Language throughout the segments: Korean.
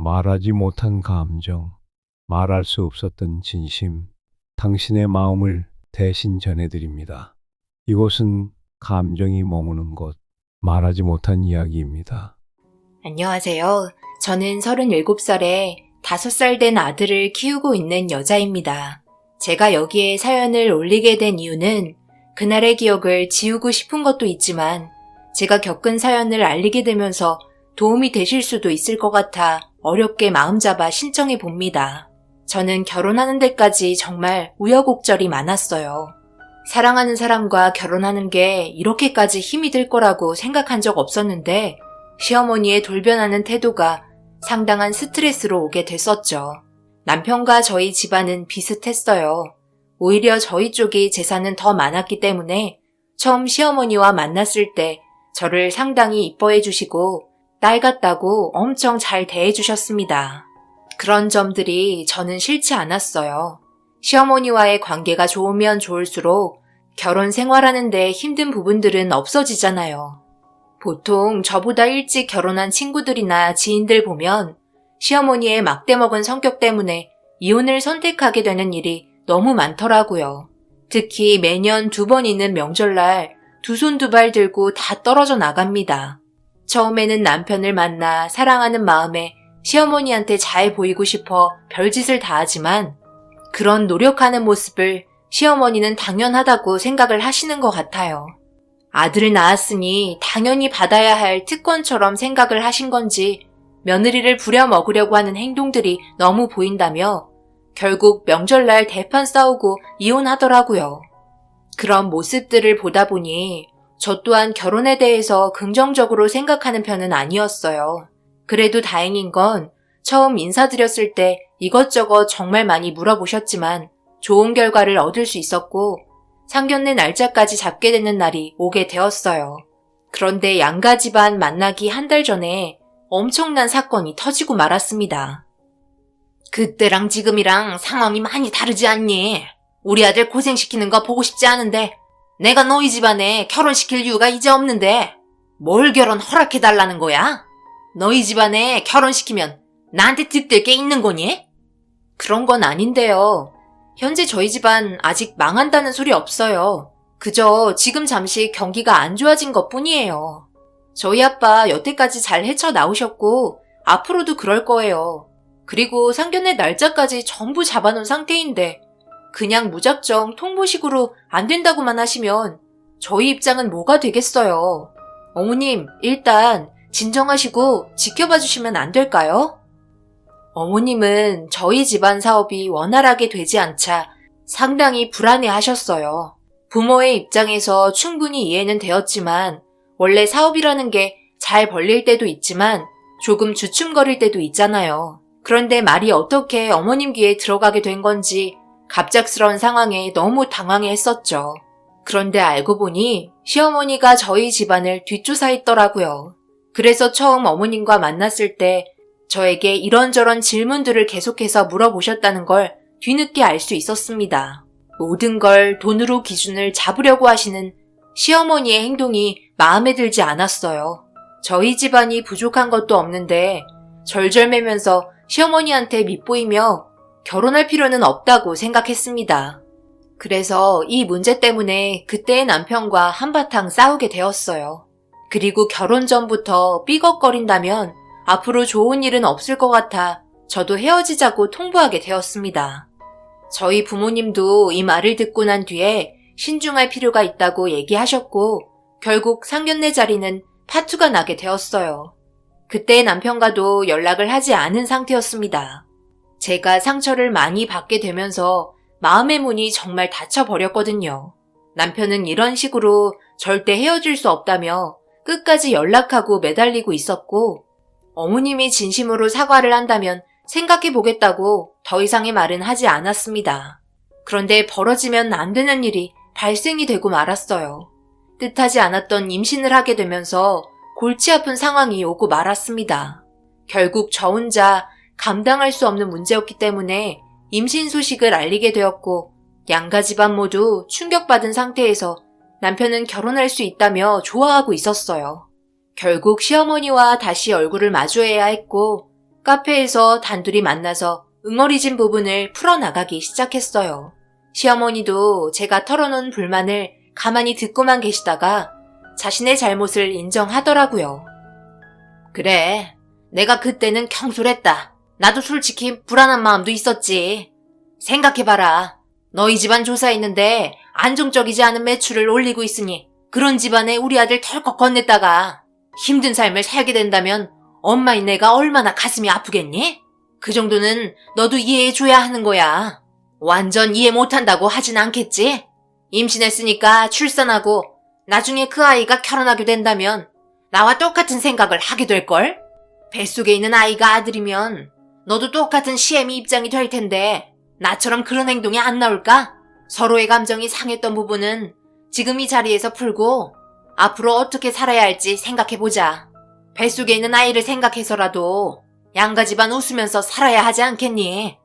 말하지 못한 감정, 말할 수 없었던 진심, 당신의 마음을 대신 전해드립니다. 이곳은 감정이 머무는 곳, 말하지 못한 이야기입니다. 안녕하세요. 저는 37살에 5살 된 아들을 키우고 있는 여자입니다. 제가 여기에 사연을 올리게 된 이유는 그날의 기억을 지우고 싶은 것도 있지만 제가 겪은 사연을 알리게 되면서 도움이 되실 수도 있을 것 같아 어렵게 마음 잡아 신청해 봅니다. 저는 결혼하는 데까지 정말 우여곡절이 많았어요. 사랑하는 사람과 결혼하는 게 이렇게까지 힘이 들 거라고 생각한 적 없었는데 시어머니의 돌변하는 태도가 상당한 스트레스로 오게 됐었죠. 남편과 저희 집안은 비슷했어요. 오히려 저희 쪽이 재산은 더 많았기 때문에 처음 시어머니와 만났을 때 저를 상당히 이뻐해 주시고 딸 같다고 엄청 잘 대해 주셨습니다. 그런 점들이 저는 싫지 않았어요. 시어머니와의 관계가 좋으면 좋을수록 결혼 생활하는데 힘든 부분들은 없어지잖아요. 보통 저보다 일찍 결혼한 친구들이나 지인들 보면 시어머니의 막대먹은 성격 때문에 이혼을 선택하게 되는 일이 너무 많더라고요. 특히 매년 2번 있는 명절날 2손 2발 들고 다 떨어져 나갑니다. 처음에는 남편을 만나 사랑하는 마음에 시어머니한테 잘 보이고 싶어 별짓을 다 하지만 그런 노력하는 모습을 시어머니는 당연하다고 생각을 하시는 것 같아요. 아들을 낳았으니 당연히 받아야 할 특권처럼 생각을 하신 건지 며느리를 부려먹으려고 하는 행동들이 너무 보인다며 결국 명절날 대판 싸우고 이혼하더라고요. 그런 모습들을 보다 보니 저 또한 결혼에 대해서 긍정적으로 생각하는 편은 아니었어요. 그래도 다행인 건 처음 인사드렸을 때 이것저것 정말 많이 물어보셨지만 좋은 결과를 얻을 수 있었고 상견례 날짜까지 잡게 되는 날이 오게 되었어요. 그런데 양가 집안 만나기 1달 전에 엄청난 사건이 터지고 말았습니다. 그때랑 지금이랑 상황이 많이 다르지 않니? 우리 아들 고생시키는 거 보고 싶지 않은데 내가 너희 집안에 결혼시킬 이유가 이제 없는데 뭘 결혼 허락해달라는 거야? 너희 집안에 결혼시키면 나한테 득될 게 있는 거니? 그런 건 아닌데요. 현재 저희 집안 아직 망한다는 소리 없어요. 그저 지금 잠시 경기가 안 좋아진 것 뿐이에요. 저희 아빠 여태까지 잘 헤쳐나오셨고 앞으로도 그럴 거예요. 그리고 상견례 날짜까지 전부 잡아놓은 상태인데 그냥 무작정 통보식으로 안 된다고만 하시면 저희 입장은 뭐가 되겠어요. 어머님, 일단 진정하시고 지켜봐 주시면 안 될까요? 어머님은 저희 집안 사업이 원활하게 되지 않자 상당히 불안해 하셨어요. 부모의 입장에서 충분히 이해는 되었지만 원래 사업이라는 게 잘 벌릴 때도 있지만 조금 주춤거릴 때도 있잖아요. 그런데 말이 어떻게 어머님 귀에 들어가게 된 건지 갑작스러운 상황에 너무 당황해 했었죠. 그런데 알고 보니 시어머니가 저희 집안을 뒷조사했더라고요. 그래서 처음 어머님과 만났을 때 저에게 이런저런 질문들을 계속해서 물어보셨다는 걸 뒤늦게 알 수 있었습니다. 모든 걸 돈으로 기준을 잡으려고 하시는 시어머니의 행동이 마음에 들지 않았어요. 저희 집안이 부족한 것도 없는데 절절매면서 시어머니한테 밉보이며 결혼할 필요는 없다고 생각했습니다. 그래서 이 문제 때문에 그때의 남편과 한바탕 싸우게 되었어요. 그리고 결혼 전부터 삐걱거린다면 앞으로 좋은 일은 없을 것 같아 저도 헤어지자고 통보하게 되었습니다. 저희 부모님도 이 말을 듣고 난 뒤에 신중할 필요가 있다고 얘기하셨고 결국 상견례 자리는 파투가 나게 되었어요. 그때 남편과도 연락을 하지 않은 상태였습니다. 제가 상처를 많이 받게 되면서 마음의 문이 정말 닫혀버렸거든요. 남편은 이런 식으로 절대 헤어질 수 없다며 끝까지 연락하고 매달리고 있었고 어머님이 진심으로 사과를 한다면 생각해보겠다고 더 이상의 말은 하지 않았습니다. 그런데 벌어지면 안 되는 일이 발생이 되고 말았어요. 뜻하지 않았던 임신을 하게 되면서 골치 아픈 상황이 오고 말았습니다. 결국 저 혼자 감당할 수 없는 문제였기 때문에 임신 소식을 알리게 되었고 양가 집안 모두 충격받은 상태에서 남편은 결혼할 수 있다며 좋아하고 있었어요. 결국 시어머니와 다시 얼굴을 마주해야 했고 카페에서 단둘이 만나서 응어리진 부분을 풀어나가기 시작했어요. 시어머니도 제가 털어놓은 불만을 가만히 듣고만 계시다가 자신의 잘못을 인정하더라고요. 그래, 내가 그때는 경솔했다. 나도 솔직히 불안한 마음도 있었지. 생각해봐라. 너희 집안 조사했는데 안정적이지 않은 매출을 올리고 있으니 그런 집안에 우리 아들 털컥 건넸다가 힘든 삶을 살게 된다면 엄마인 내가 얼마나 가슴이 아프겠니? 그 정도는 너도 이해해줘야 하는 거야. 완전 이해 못한다고 하진 않겠지? 임신했으니까 출산하고 나중에 그 아이가 결혼하게 된다면 나와 똑같은 생각을 하게 될걸? 뱃속에 있는 아이가 아들이면 너도 똑같은 시애미 입장이 될 텐데 나처럼 그런 행동이 안 나올까? 서로의 감정이 상했던 부분은 지금 이 자리에서 풀고 앞으로 어떻게 살아야 할지 생각해보자. 뱃속에 있는 아이를 생각해서라도 양가 집안 웃으면서 살아야 하지 않겠니?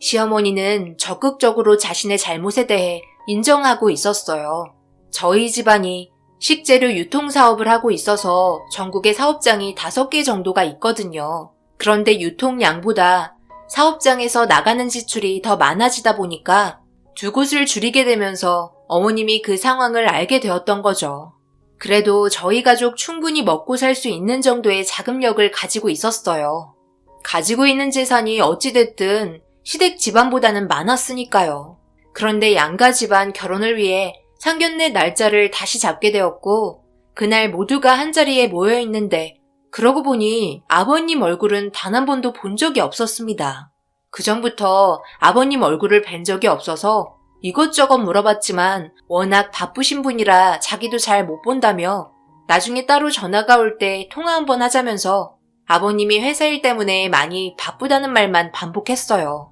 시어머니는 적극적으로 자신의 잘못에 대해 인정하고 있었어요. 저희 집안이 식재료 유통사업을 하고 있어서 전국에 사업장이 5개 정도가 있거든요. 그런데 유통량보다 사업장에서 나가는 지출이 더 많아지다 보니까 2곳을 줄이게 되면서 어머님이 그 상황을 알게 되었던 거죠. 그래도 저희 가족 충분히 먹고 살 수 있는 정도의 자금력을 가지고 있었어요. 가지고 있는 재산이 어찌됐든 시댁 집안보다는 많았으니까요. 그런데 양가 집안 결혼을 위해 상견례 날짜를 다시 잡게 되었고 그날 모두가 한자리에 모여 있는데 그러고 보니 아버님 얼굴은 단 한 번도 본 적이 없었습니다. 그전부터 아버님 얼굴을 뵌 적이 없어서 이것저것 물어봤지만 워낙 바쁘신 분이라 자기도 잘 못 본다며 나중에 따로 전화가 올 때 통화 한번 하자면서 아버님이 회사 일 때문에 많이 바쁘다는 말만 반복했어요.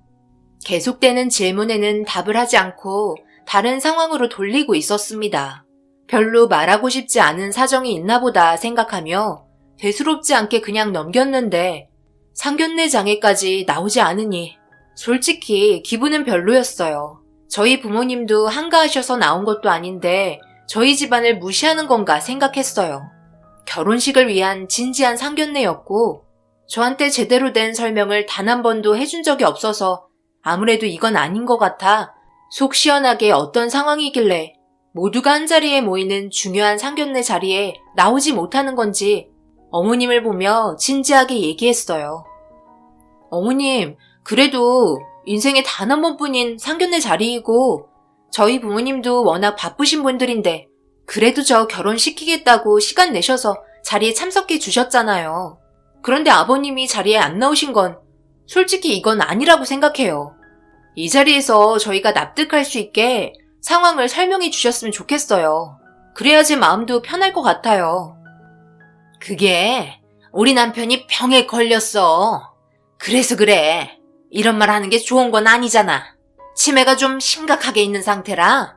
계속되는 질문에는 답을 하지 않고 다른 상황으로 돌리고 있었습니다. 별로 말하고 싶지 않은 사정이 있나 보다 생각하며 대수롭지 않게 그냥 넘겼는데 상견례 장에까지 나오지 않으니 솔직히 기분은 별로였어요. 저희 부모님도 한가하셔서 나온 것도 아닌데 저희 집안을 무시하는 건가 생각했어요. 결혼식을 위한 진지한 상견례였고 저한테 제대로 된 설명을 단 한 번도 해준 적이 없어서 아무래도 이건 아닌 것 같아 속 시원하게 어떤 상황이길래 모두가 한자리에 모이는 중요한 상견례 자리에 나오지 못하는 건지 어머님을 보며 진지하게 얘기했어요. 어머님, 그래도 인생에 단 한 번뿐인 상견례 자리이고 저희 부모님도 워낙 바쁘신 분들인데 그래도 저 결혼시키겠다고 시간 내셔서 자리에 참석해 주셨잖아요. 그런데 아버님이 자리에 안 나오신 건 솔직히 이건 아니라고 생각해요. 이 자리에서 저희가 납득할 수 있게 상황을 설명해 주셨으면 좋겠어요. 그래야 제 마음도 편할 것 같아요. 그게 우리 남편이 병에 걸렸어. 그래서 그래. 이런 말 하는 게 좋은 건 아니잖아. 치매가 좀 심각하게 있는 상태라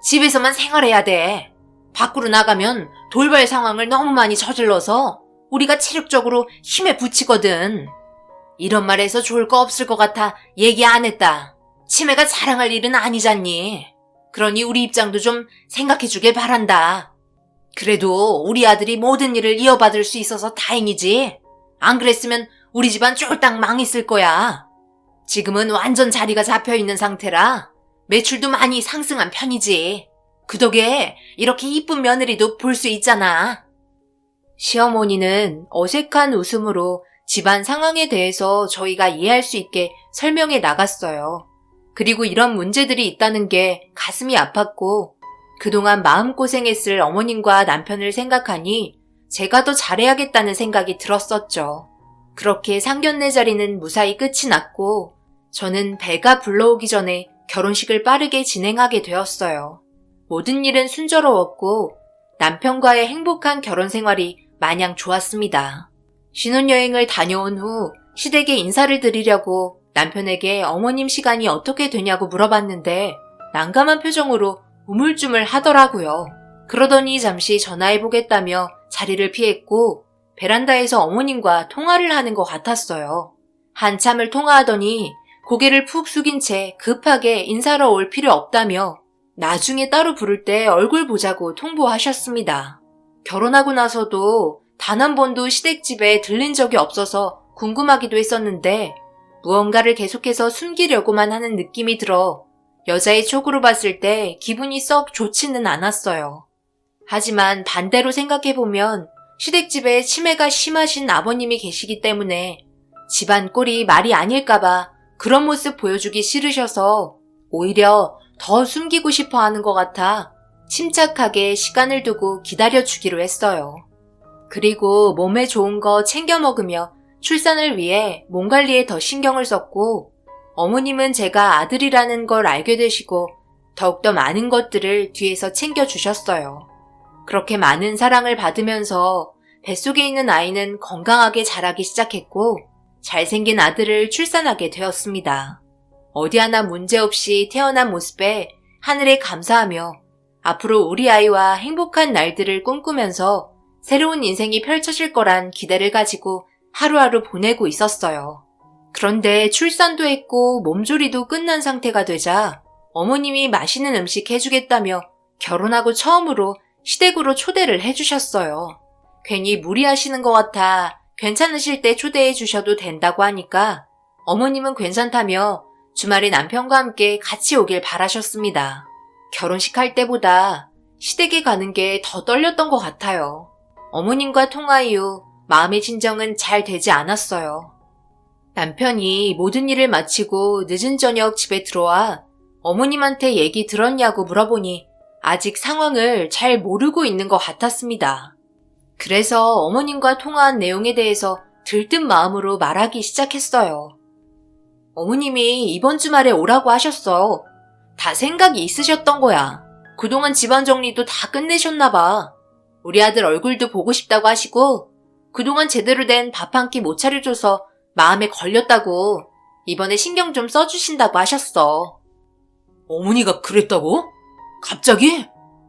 집에서만 생활해야 돼. 밖으로 나가면 돌발 상황을 너무 많이 저질러서 우리가 체력적으로 힘에 부치거든. 이런 말해서 좋을 거 없을 것 같아 얘기 안 했다. 치매가 자랑할 일은 아니잖니. 그러니 우리 입장도 좀 생각해 주길 바란다. 그래도 우리 아들이 모든 일을 이어받을 수 있어서 다행이지. 안 그랬으면 우리 집안 쫄딱 망했을 거야. 지금은 완전 자리가 잡혀있는 상태라 매출도 많이 상승한 편이지. 그 덕에 이렇게 이쁜 며느리도 볼 수 있잖아. 시어머니는 어색한 웃음으로 집안 상황에 대해서 저희가 이해할 수 있게 설명해 나갔어요. 그리고 이런 문제들이 있다는 게 가슴이 아팠고 그동안 마음고생했을 어머님과 남편을 생각하니 제가 더 잘해야겠다는 생각이 들었었죠. 그렇게 상견례 자리는 무사히 끝이 났고 저는 배가 불러오기 전에 결혼식을 빠르게 진행하게 되었어요. 모든 일은 순조로웠고 남편과의 행복한 결혼 생활이 마냥 좋았습니다. 신혼여행을 다녀온 후 시댁에 인사를 드리려고 남편에게 어머님 시간이 어떻게 되냐고 물어봤는데 난감한 표정으로 우물쭈물 하더라고요. 그러더니 잠시 전화해보겠다며 자리를 피했고 베란다에서 어머님과 통화를 하는 것 같았어요. 한참을 통화하더니 고개를 푹 숙인 채 급하게 인사로 올 필요 없다며 나중에 따로 부를 때 얼굴 보자고 통보하셨습니다. 결혼하고 나서도 단 한 번도 시댁집에 들린 적이 없어서 궁금하기도 했었는데 무언가를 계속해서 숨기려고만 하는 느낌이 들어 여자의 촉으로 봤을 때 기분이 썩 좋지는 않았어요. 하지만 반대로 생각해보면 시댁집에 치매가 심하신 아버님이 계시기 때문에 집안 꼴이 말이 아닐까봐 그런 모습 보여주기 싫으셔서 오히려 더 숨기고 싶어 하는 것 같아 침착하게 시간을 두고 기다려주기로 했어요. 그리고 몸에 좋은 거 챙겨 먹으며 출산을 위해 몸 관리에 더 신경을 썼고 어머님은 제가 아들이라는 걸 알게 되시고 더욱더 많은 것들을 뒤에서 챙겨주셨어요. 그렇게 많은 사랑을 받으면서 뱃속에 있는 아이는 건강하게 자라기 시작했고 잘생긴 아들을 출산하게 되었습니다. 어디 하나 문제없이 태어난 모습에 하늘에 감사하며 앞으로 우리 아이와 행복한 날들을 꿈꾸면서 새로운 인생이 펼쳐질 거란 기대를 가지고 하루하루 보내고 있었어요. 그런데 출산도 했고 몸조리도 끝난 상태가 되자 어머님이 맛있는 음식 해주겠다며 결혼하고 처음으로 시댁으로 초대를 해주셨어요. 괜히 무리하시는 것 같아 괜찮으실 때 초대해 주셔도 된다고 하니까 어머님은 괜찮다며 주말에 남편과 함께 같이 오길 바라셨습니다. 결혼식 할 때보다 시댁에 가는 게 더 떨렸던 것 같아요. 어머님과 통화 이후 마음의 진정은 잘 되지 않았어요. 남편이 모든 일을 마치고 늦은 저녁 집에 들어와 어머님한테 얘기 들었냐고 물어보니 아직 상황을 잘 모르고 있는 것 같았습니다. 그래서 어머님과 통화한 내용에 대해서 들뜬 마음으로 말하기 시작했어요. 어머님이 이번 주말에 오라고 하셨어. 다 생각이 있으셨던 거야. 그동안 집안 정리도 다 끝내셨나 봐. 우리 아들 얼굴도 보고 싶다고 하시고 그동안 제대로 된 밥 한 끼 못 차려줘서 마음에 걸렸다고 이번에 신경 좀 써주신다고 하셨어. 어머니가 그랬다고? 갑자기?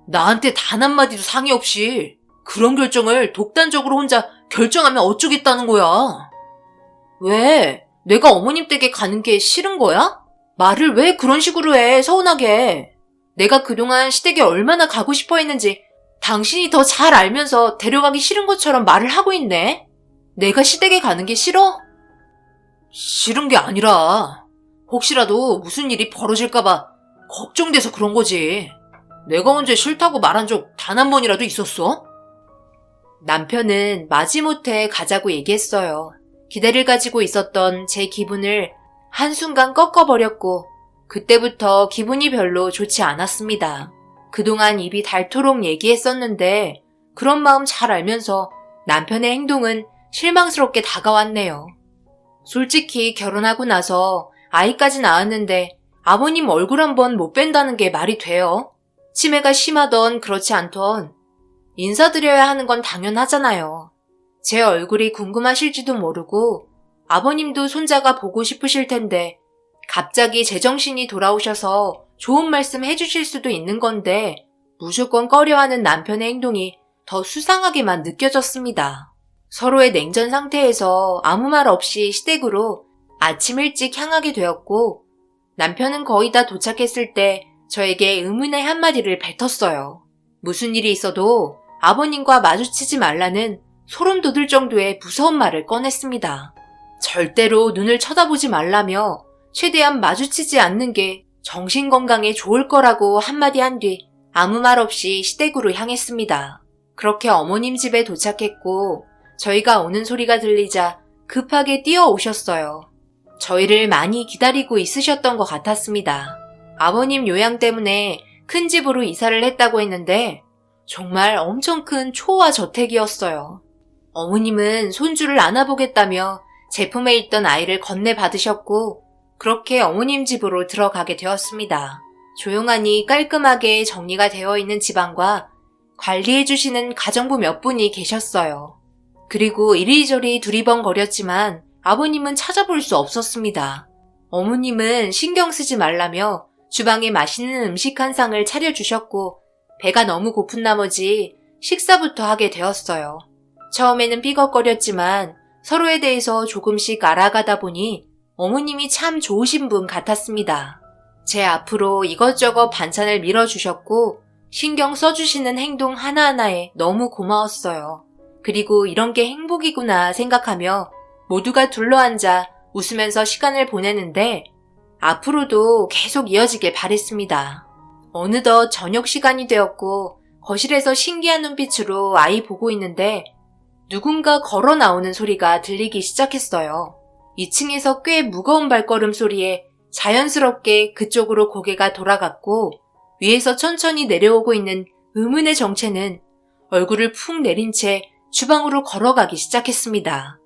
나한테 단 한마디도 상의 없이 그런 결정을 독단적으로 혼자 결정하면 어쩌겠다는 거야. 왜? 내가 어머님 댁에 가는 게 싫은 거야? 말을 왜 그런 식으로 해, 서운하게. 내가 그동안 시댁에 얼마나 가고 싶어 했는지 당신이 더 잘 알면서 데려가기 싫은 것처럼 말을 하고 있네. 내가 시댁에 가는 게 싫어? 싫은 게 아니라 혹시라도 무슨 일이 벌어질까봐 걱정돼서 그런 거지. 내가 언제 싫다고 말한 적 단 한 번이라도 있었어? 남편은 마지못해 가자고 얘기했어요. 기대를 가지고 있었던 제 기분을 한순간 꺾어버렸고 그때부터 기분이 별로 좋지 않았습니다. 그동안 입이 닳도록 얘기했었는데 그런 마음 잘 알면서 남편의 행동은 실망스럽게 다가왔네요. 솔직히 결혼하고 나서 아이까지 낳았는데 아버님 얼굴 한번 못 뵌다는 게 말이 돼요? 치매가 심하던 그렇지 않던 인사드려야 하는 건 당연하잖아요. 제 얼굴이 궁금하실지도 모르고 아버님도 손자가 보고 싶으실 텐데 갑자기 제정신이 돌아오셔서 좋은 말씀 해주실 수도 있는 건데 무조건 꺼려하는 남편의 행동이 더 수상하게만 느껴졌습니다. 서로의 냉전 상태에서 아무 말 없이 시댁으로 아침 일찍 향하게 되었고 남편은 거의 다 도착했을 때 저에게 의문의 한마디를 뱉었어요. 무슨 일이 있어도 아버님과 마주치지 말라는 소름 돋을 정도의 무서운 말을 꺼냈습니다. 절대로 눈을 쳐다보지 말라며 최대한 마주치지 않는 게 정신건강에 좋을 거라고 한마디 한 뒤 아무 말 없이 시댁으로 향했습니다. 그렇게 어머님 집에 도착했고 저희가 오는 소리가 들리자 급하게 뛰어오셨어요. 저희를 많이 기다리고 있으셨던 것 같았습니다. 아버님 요양 때문에 큰 집으로 이사를 했다고 했는데 정말 엄청 큰 초호화 저택이었어요. 어머님은 손주를 안아보겠다며 제품에 있던 아이를 건네받으셨고 그렇게 어머님 집으로 들어가게 되었습니다. 조용하니 깔끔하게 정리가 되어 있는 집안과 관리해주시는 가정부 몇 분이 계셨어요. 그리고 이리저리 두리번거렸지만 아버님은 찾아볼 수 없었습니다. 어머님은 신경 쓰지 말라며 주방에 맛있는 음식 한 상을 차려주셨고 배가 너무 고픈 나머지 식사부터 하게 되었어요. 처음에는 삐걱거렸지만 서로에 대해서 조금씩 알아가다 보니 어머님이 참 좋으신 분 같았습니다. 제 앞으로 이것저것 반찬을 밀어주셨고 신경 써주시는 행동 하나하나에 너무 고마웠어요. 그리고 이런 게 행복이구나 생각하며 모두가 둘러앉아 웃으면서 시간을 보내는데 앞으로도 계속 이어지길 바랬습니다. 어느덧 저녁 시간이 되었고 거실에서 신기한 눈빛으로 아이 보고 있는데 누군가 걸어 나오는 소리가 들리기 시작했어요. 2층에서 꽤 무거운 발걸음 소리에 자연스럽게 그쪽으로 고개가 돌아갔고 위에서 천천히 내려오고 있는 의문의 정체는 얼굴을 푹 내린 채 주방으로 걸어가기 시작했습니다.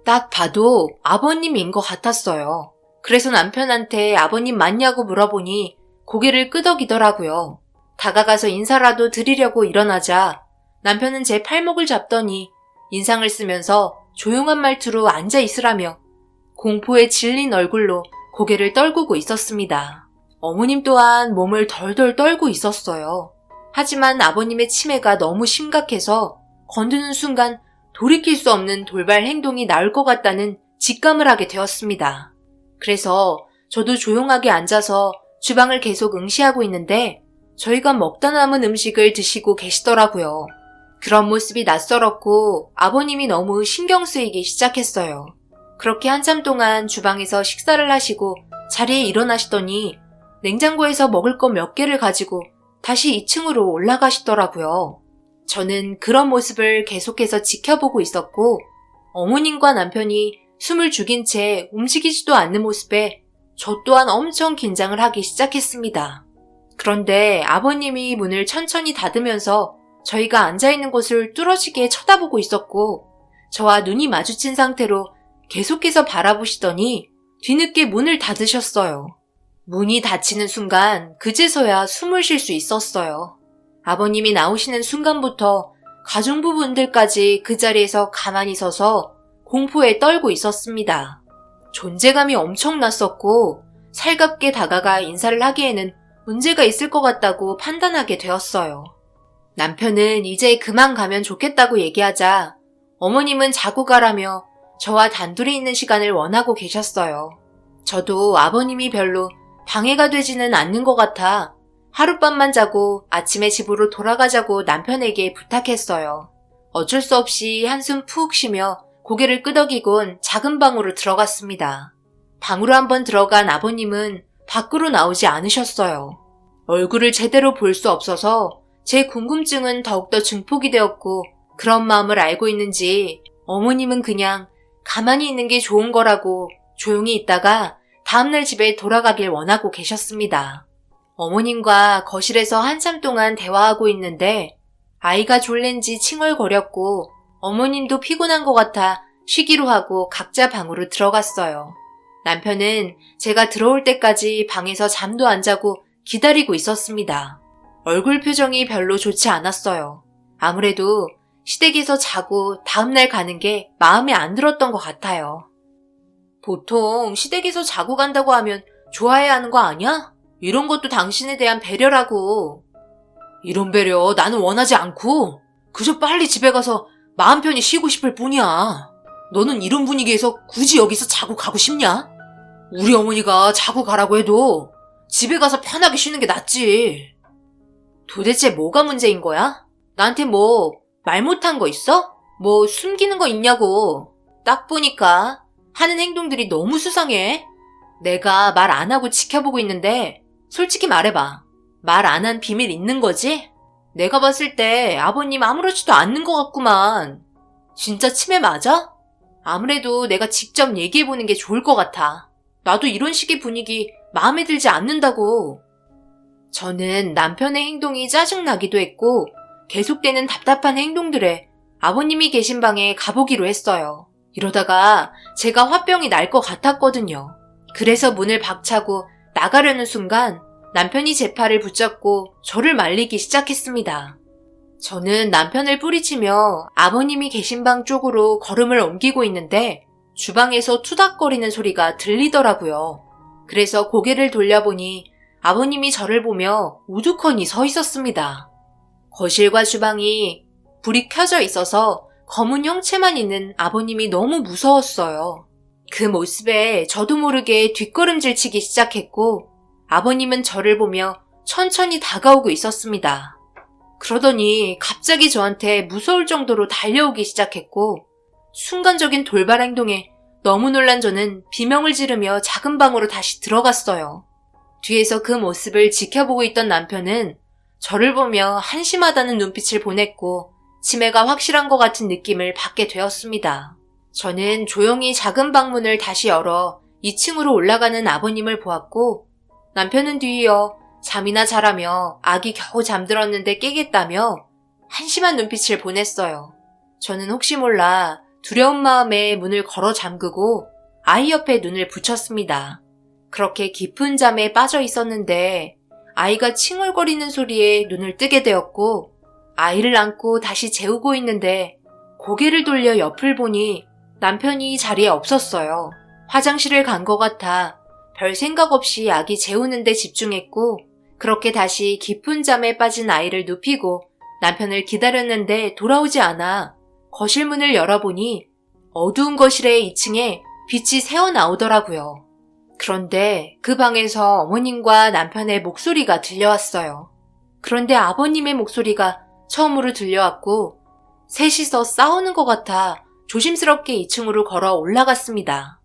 딱 봐도 아버님인 것 같았어요. 그래서 남편한테 아버님 맞냐고 물어보니 고개를 끄덕이더라고요. 다가가서 인사라도 드리려고 일어나자 남편은 제 팔목을 잡더니 인상을 쓰면서 조용한 말투로 앉아 있으라며 공포에 질린 얼굴로 고개를 떨구고 있었습니다. 어머님 또한 몸을 덜덜 떨고 있었어요. 하지만 아버님의 치매가 너무 심각해서 건드는 순간 돌이킬 수 없는 돌발 행동이 나올 것 같다는 직감을 하게 되었습니다. 그래서 저도 조용하게 앉아서 주방을 계속 응시하고 있는데 저희가 먹다 남은 음식을 드시고 계시더라고요. 그런 모습이 낯설었고 아버님이 너무 신경 쓰이기 시작했어요. 그렇게 한참 동안 주방에서 식사를 하시고 자리에 일어나시더니 냉장고에서 먹을 거 몇 개를 가지고 다시 2층으로 올라가시더라고요. 저는 그런 모습을 계속해서 지켜보고 있었고 어머님과 남편이 숨을 죽인 채 움직이지도 않는 모습에 저 또한 엄청 긴장을 하기 시작했습니다. 그런데 아버님이 문을 천천히 닫으면서 저희가 앉아있는 곳을 뚫어지게 쳐다보고 있었고 저와 눈이 마주친 상태로 계속해서 바라보시더니 뒤늦게 문을 닫으셨어요. 문이 닫히는 순간 그제서야 숨을 쉴 수 있었어요. 아버님이 나오시는 순간부터 가족부분들까지 그 자리에서 가만히 서서 공포에 떨고 있었습니다. 존재감이 엄청났었고 살갑게 다가가 인사를 하기에는 문제가 있을 것 같다고 판단하게 되었어요. 남편은 이제 그만 가면 좋겠다고 얘기하자 어머님은 자고 가라며 저와 단둘이 있는 시간을 원하고 계셨어요. 저도 아버님이 별로 방해가 되지는 않는 것 같아 하룻밤만 자고 아침에 집으로 돌아가자고 남편에게 부탁했어요. 어쩔 수 없이 한숨 푹 쉬며 고개를 끄덕이곤 작은 방으로 들어갔습니다. 방으로 한번 들어간 아버님은 밖으로 나오지 않으셨어요. 얼굴을 제대로 볼 수 없어서 제 궁금증은 더욱더 증폭이 되었고 그런 마음을 알고 있는지 어머님은 그냥 가만히 있는 게 좋은 거라고 조용히 있다가 다음날 집에 돌아가길 원하고 계셨습니다. 어머님과 거실에서 한참 동안 대화하고 있는데 아이가 졸린지 칭얼거렸고 어머님도 피곤한 것 같아 쉬기로 하고 각자 방으로 들어갔어요. 남편은 제가 들어올 때까지 방에서 잠도 안 자고 기다리고 있었습니다. 얼굴 표정이 별로 좋지 않았어요. 아무래도 시댁에서 자고 다음날 가는 게 마음에 안 들었던 것 같아요. 보통 시댁에서 자고 간다고 하면 좋아해야 하는 거 아니야? 이런 것도 당신에 대한 배려라고. 이런 배려 나는 원하지 않고 그저 빨리 집에 가서 마음 편히 쉬고 싶을 뿐이야. 너는 이런 분위기에서 굳이 여기서 자고 가고 싶냐? 우리 어머니가 자고 가라고 해도 집에 가서 편하게 쉬는 게 낫지. 도대체 뭐가 문제인 거야? 나한테 뭐 말 못한 거 있어? 뭐 숨기는 거 있냐고. 딱 보니까 하는 행동들이 너무 수상해. 내가 말 안 하고 지켜보고 있는데 솔직히 말해봐. 말 안 한 비밀 있는 거지? 내가 봤을 때 아버님 아무렇지도 않는 것 같구만. 진짜 치매 맞아? 아무래도 내가 직접 얘기해보는 게 좋을 것 같아. 나도 이런 식의 분위기 마음에 들지 않는다고. 저는 남편의 행동이 짜증나기도 했고 계속되는 답답한 행동들에 아버님이 계신 방에 가보기로 했어요. 이러다가 제가 화병이 날 것 같았거든요. 그래서 문을 박차고 나가려는 순간 남편이 제 팔을 붙잡고 저를 말리기 시작했습니다. 저는 남편을 뿌리치며 아버님이 계신 방 쪽으로 걸음을 옮기고 있는데 주방에서 투닥거리는 소리가 들리더라고요. 그래서 고개를 돌려보니 아버님이 저를 보며 우두커니 서 있었습니다. 거실과 주방이 불이 켜져 있어서 검은 형체만 있는 아버님이 너무 무서웠어요. 그 모습에 저도 모르게 뒷걸음질 치기 시작했고 아버님은 저를 보며 천천히 다가오고 있었습니다. 그러더니 갑자기 저한테 무서울 정도로 달려오기 시작했고 순간적인 돌발 행동에 너무 놀란 저는 비명을 지르며 작은 방으로 다시 들어갔어요. 뒤에서 그 모습을 지켜보고 있던 남편은 저를 보며 한심하다는 눈빛을 보냈고 치매가 확실한 것 같은 느낌을 받게 되었습니다. 저는 조용히 작은 방문을 다시 열어 2층으로 올라가는 아버님을 보았고 남편은 뒤이어 잠이나 자라며 아기 겨우 잠들었는데 깨겠다며 한심한 눈빛을 보냈어요. 저는 혹시 몰라 두려운 마음에 문을 걸어 잠그고 아이 옆에 눈을 붙였습니다. 그렇게 깊은 잠에 빠져 있었는데 아이가 칭얼거리는 소리에 눈을 뜨게 되었고 아이를 안고 다시 재우고 있는데 고개를 돌려 옆을 보니 남편이 자리에 없었어요. 화장실을 간 것 같아 별 생각 없이 아기 재우는 데 집중했고 그렇게 다시 깊은 잠에 빠진 아이를 눕히고 남편을 기다렸는데 돌아오지 않아 거실 문을 열어보니 어두운 거실의 2층에 빛이 새어나오더라고요. 그런데 그 방에서 어머님과 남편의 목소리가 들려왔어요. 그런데 아버님의 목소리가 처음으로 들려왔고 셋이서 싸우는 것 같아 조심스럽게 2층으로 걸어 올라갔습니다.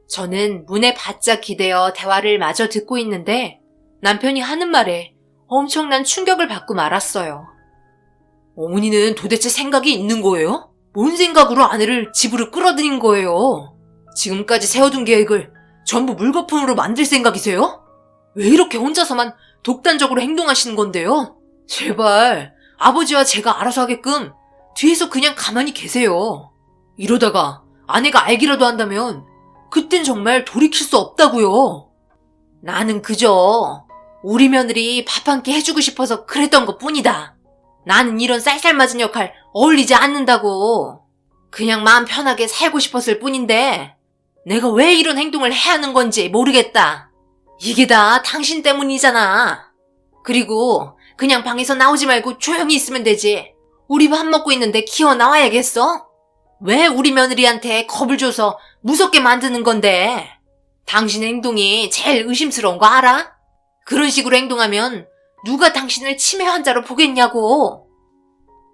저는 문에 바짝 기대어 대화를 마저 듣고 있는데 남편이 하는 말에 엄청난 충격을 받고 말았어요. 어머니는 도대체 생각이 있는 거예요? 뭔 생각으로 아내를 집으로 끌어들인 거예요? 지금까지 세워둔 계획을 전부 물거품으로 만들 생각이세요? 왜 이렇게 혼자서만 독단적으로 행동하시는 건데요? 제발 아버지와 제가 알아서 하게끔 뒤에서 그냥 가만히 계세요. 이러다가 아내가 알기라도 한다면 그땐 정말 돌이킬 수 없다고요. 나는 그저 우리 며느리 밥 한 끼 해주고 싶어서 그랬던 것 뿐이다. 나는 이런 쌀쌀맞은 역할 어울리지 않는다고. 그냥 마음 편하게 살고 싶었을 뿐인데 내가 왜 이런 행동을 해야 하는 건지 모르겠다. 이게 다 당신 때문이잖아. 그리고 그냥 방에서 나오지 말고 조용히 있으면 되지. 우리 밥 먹고 있는데 기어 나와야겠어? 왜 우리 며느리한테 겁을 줘서 무섭게 만드는 건데? 당신 행동이 제일 의심스러운 거 알아? 그런 식으로 행동하면 누가 당신을 치매 환자로 보겠냐고.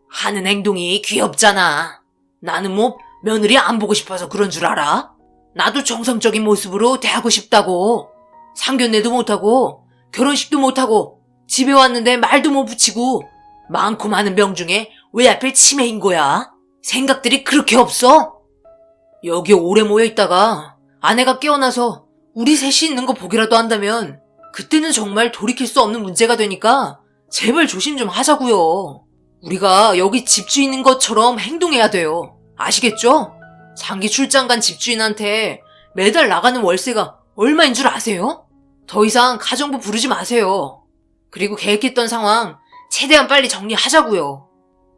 하는 행동이 귀엽잖아. 나는 뭐 며느리 안 보고 싶어서 그런 줄 알아? 나도 정상적인 모습으로 대하고 싶다고. 상견례도 못하고 결혼식도 못하고 집에 왔는데 말도 못 붙이고 많고 많은 병 중에 왜 하필 치매인 거야? 생각들이 그렇게 없어? 여기 오래 모여있다가 아내가 깨어나서 우리 셋이 있는 거 보기라도 한다면 그때는 정말 돌이킬 수 없는 문제가 되니까 제발 조심 좀 하자고요. 우리가 여기 집주인인 것처럼 행동해야 돼요. 아시겠죠? 장기 출장 간 집주인한테 매달 나가는 월세가 얼마인 줄 아세요? 더 이상 가정부 부르지 마세요. 그리고 계획했던 상황 최대한 빨리 정리하자고요.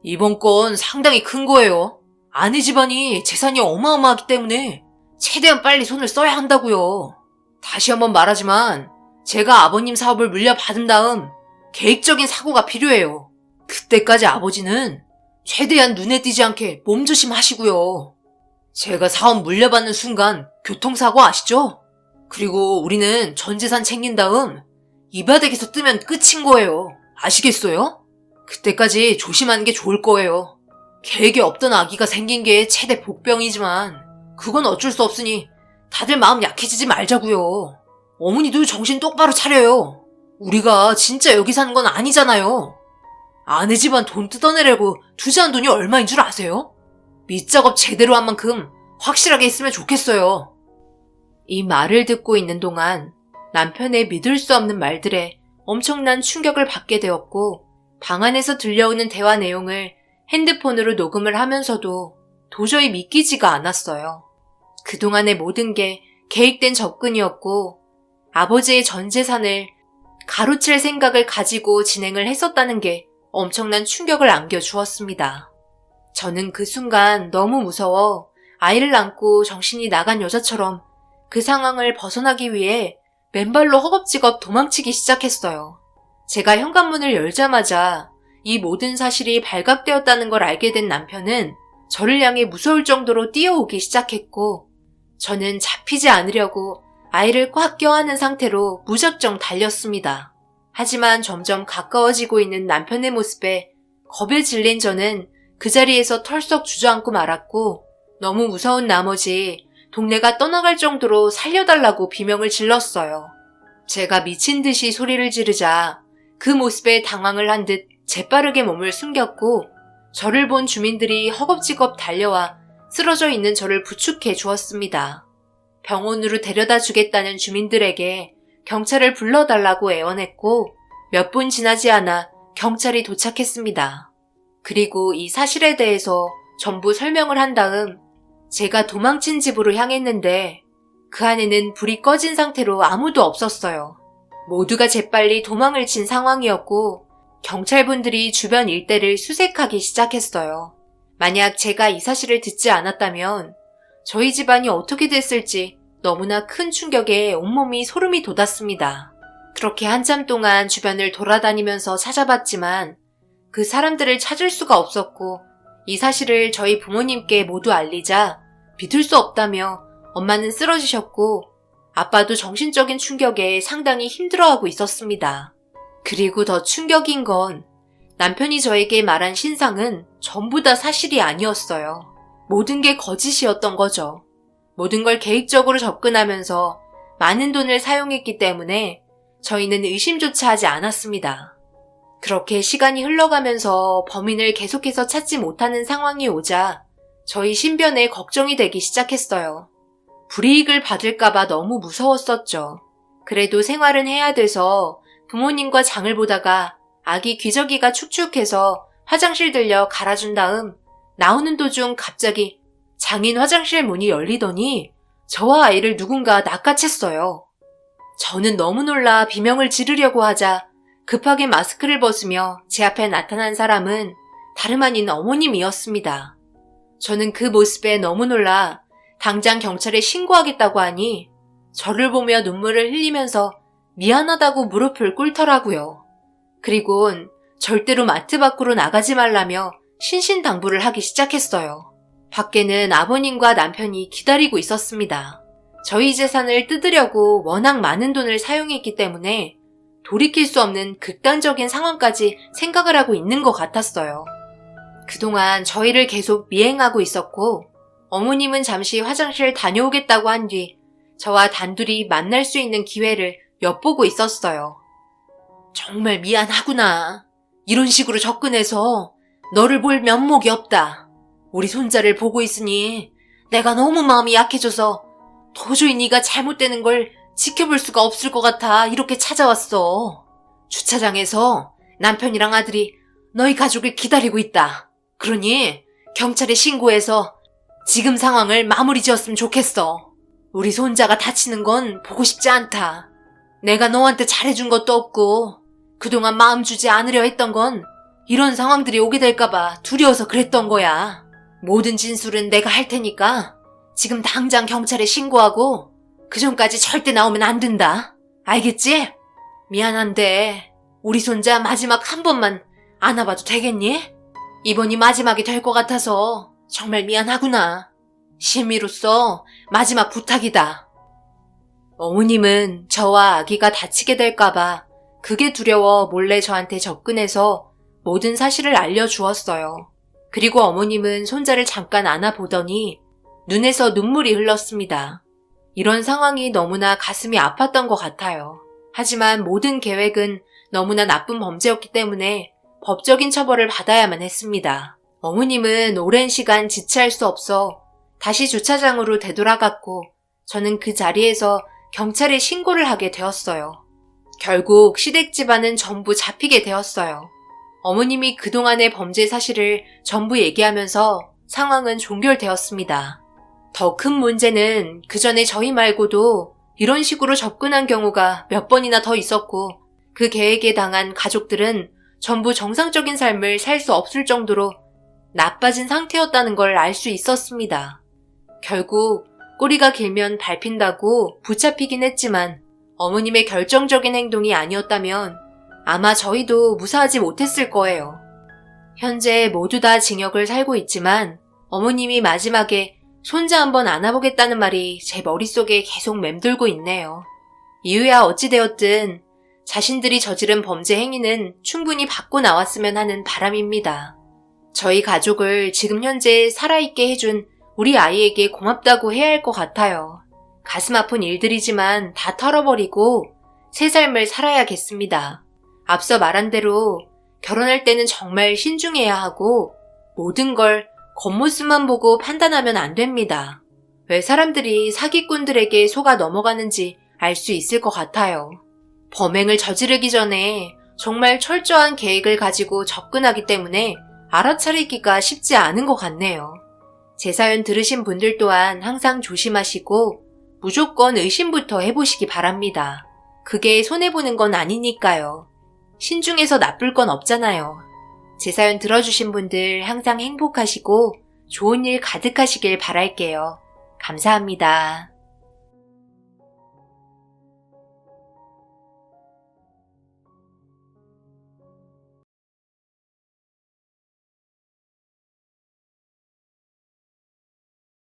이번 건 상당히 큰 거예요. 아내 집안이 재산이 어마어마하기 때문에 최대한 빨리 손을 써야 한다고요. 다시 한번 말하지만 제가 아버님 사업을 물려받은 다음 계획적인 사고가 필요해요. 그때까지 아버지는 최대한 눈에 띄지 않게 몸조심하시고요. 제가 사업 물려받는 순간 교통사고 아시죠? 그리고 우리는 전 재산 챙긴 다음 이 바닥에서 뜨면 끝인 거예요. 아시겠어요? 그때까지 조심하는 게 좋을 거예요. 계획에 없던 아기가 생긴 게 최대 복병이지만 그건 어쩔 수 없으니 다들 마음 약해지지 말자고요. 어머니도 정신 똑바로 차려요. 우리가 진짜 여기 사는 건 아니잖아요. 아내 집안 돈 뜯어내려고 투자한 돈이 얼마인 줄 아세요? 밑작업 제대로 한 만큼 확실하게 했으면 좋겠어요. 이 말을 듣고 있는 동안 남편의 믿을 수 없는 말들에 엄청난 충격을 받게 되었고 방 안에서 들려오는 대화 내용을 핸드폰으로 녹음을 하면서도 도저히 믿기지가 않았어요. 그동안의 모든 게 계획된 접근이었고 아버지의 전 재산을 가로챌 생각을 가지고 진행을 했었다는 게 엄청난 충격을 안겨주었습니다. 저는 그 순간 너무 무서워 아이를 안고 정신이 나간 여자처럼 그 상황을 벗어나기 위해 맨발로 허겁지겁 도망치기 시작했어요. 제가 현관문을 열자마자 이 모든 사실이 발각되었다는 걸 알게 된 남편은 저를 향해 무서울 정도로 뛰어오기 시작했고 저는 잡히지 않으려고 아이를 꽉 껴안은 상태로 무작정 달렸습니다. 하지만 점점 가까워지고 있는 남편의 모습에 겁에 질린 저는 그 자리에서 털썩 주저앉고 말았고 너무 무서운 나머지 동네가 떠나갈 정도로 살려달라고 비명을 질렀어요. 제가 미친 듯이 소리를 지르자 그 모습에 당황을 한 듯 재빠르게 몸을 숨겼고 저를 본 주민들이 허겁지겁 달려와 쓰러져 있는 저를 부축해 주었습니다. 병원으로 데려다 주겠다는 주민들에게 경찰을 불러달라고 애원했고 몇 분 지나지 않아 경찰이 도착했습니다. 그리고 이 사실에 대해서 전부 설명을 한 다음 제가 도망친 집으로 향했는데 그 안에는 불이 꺼진 상태로 아무도 없었어요. 모두가 재빨리 도망을 친 상황이었고 경찰분들이 주변 일대를 수색하기 시작했어요. 만약 제가 이 사실을 듣지 않았다면 저희 집안이 어떻게 됐을지 너무나 큰 충격에 온몸이 소름이 돋았습니다. 그렇게 한참 동안 주변을 돌아다니면서 찾아봤지만 그 사람들을 찾을 수가 없었고 이 사실을 저희 부모님께 모두 알리자 믿을 수 없다며 엄마는 쓰러지셨고 아빠도 정신적인 충격에 상당히 힘들어하고 있었습니다. 그리고 더 충격인 건 남편이 저에게 말한 신상은 전부 다 사실이 아니었어요. 모든 게 거짓이었던 거죠. 모든 걸 계획적으로 접근하면서 많은 돈을 사용했기 때문에 저희는 의심조차 하지 않았습니다. 그렇게 시간이 흘러가면서 범인을 계속해서 찾지 못하는 상황이 오자 저희 신변에 걱정이 되기 시작했어요. 불이익을 받을까봐 너무 무서웠었죠. 그래도 생활은 해야 돼서 부모님과 장을 보다가 아기 귀저귀가 축축해서 화장실 들려 갈아준 다음 나오는 도중 갑자기 장인 화장실 문이 열리더니 저와 아이를 누군가 낚아챘어요. 저는 너무 놀라 비명을 지르려고 하자 급하게 마스크를 벗으며 제 앞에 나타난 사람은 다름 아닌 어머님이었습니다. 저는 그 모습에 너무 놀라 당장 경찰에 신고하겠다고 하니 저를 보며 눈물을 흘리면서 미안하다고 무릎을 꿇더라고요. 그리곤 절대로 마트 밖으로 나가지 말라며 신신당부를 하기 시작했어요. 밖에는 아버님과 남편이 기다리고 있었습니다. 저희 재산을 뜯으려고 워낙 많은 돈을 사용했기 때문에 돌이킬 수 없는 극단적인 상황까지 생각을 하고 있는 것 같았어요. 그동안 저희를 계속 미행하고 있었고 어머님은 잠시 화장실 다녀오겠다고 한 뒤 저와 단둘이 만날 수 있는 기회를 엿보고 있었어요. 정말 미안하구나. 이런 식으로 접근해서 너를 볼 면목이 없다. 우리 손자를 보고 있으니 내가 너무 마음이 약해져서 도저히 네가 잘못되는 걸 지켜볼 수가 없을 것 같아 이렇게 찾아왔어. 주차장에서 남편이랑 아들이 너희 가족을 기다리고 있다. 그러니 경찰에 신고해서 지금 상황을 마무리 지었으면 좋겠어. 우리 손자가 다치는 건 보고 싶지 않다. 내가 너한테 잘해준 것도 없고 그동안 마음 주지 않으려 했던 건 이런 상황들이 오게 될까봐 두려워서 그랬던 거야. 모든 진술은 내가 할 테니까 지금 당장 경찰에 신고하고 그 전까지 절대 나오면 안 된다. 알겠지? 미안한데 우리 손자 마지막 한 번만 안아봐도 되겠니? 이번이 마지막이 될 것 같아서 정말 미안하구나. 시민으로서 마지막 부탁이다. 어머님은 저와 아기가 다치게 될까봐 그게 두려워 몰래 저한테 접근해서 모든 사실을 알려주었어요. 그리고 어머님은 손자를 잠깐 안아보더니 눈에서 눈물이 흘렀습니다. 이런 상황이 너무나 가슴이 아팠던 것 같아요. 하지만 모든 계획은 너무나 나쁜 범죄였기 때문에 법적인 처벌을 받아야만 했습니다. 어머님은 오랜 시간 지체할 수 없어 다시 주차장으로 되돌아갔고 저는 그 자리에서 경찰에 신고를 하게 되었어요. 결국 시댁 집안은 전부 잡히게 되었어요. 어머님이 그동안의 범죄 사실을 전부 얘기하면서 상황은 종결되었습니다. 더 큰 문제는 그 전에 저희 말고도 이런 식으로 접근한 경우가 몇 번이나 더 있었고 그 계획에 당한 가족들은 전부 정상적인 삶을 살 수 없을 정도로 나빠진 상태였다는 걸 알 수 있었습니다. 결국 꼬리가 길면 밟힌다고 붙잡히긴 했지만 어머님의 결정적인 행동이 아니었다면 아마 저희도 무사하지 못했을 거예요. 현재 모두 다 징역을 살고 있지만 어머님이 마지막에 손자 한번 안아보겠다는 말이 제 머릿속에 계속 맴돌고 있네요. 이유야 어찌되었든 자신들이 저지른 범죄 행위는 충분히 받고 나왔으면 하는 바람입니다. 저희 가족을 지금 현재 살아있게 해준 우리 아이에게 고맙다고 해야 할 것 같아요. 가슴 아픈 일들이지만 다 털어버리고 새 삶을 살아야겠습니다. 앞서 말한 대로 결혼할 때는 정말 신중해야 하고 모든 걸 겉모습만 보고 판단하면 안 됩니다. 왜 사람들이 사기꾼들에게 속아 넘어가는지 알 수 있을 것 같아요. 범행을 저지르기 전에 정말 철저한 계획을 가지고 접근하기 때문에 알아차리기가 쉽지 않은 것 같네요. 제 사연 들으신 분들 또한 항상 조심하시고 무조건 의심부터 해보시기 바랍니다. 그게 손해보는 건 아니니까요. 신중해서 나쁠 건 없잖아요. 제 사연 들어주신 분들 항상 행복하시고 좋은 일 가득하시길 바랄게요. 감사합니다.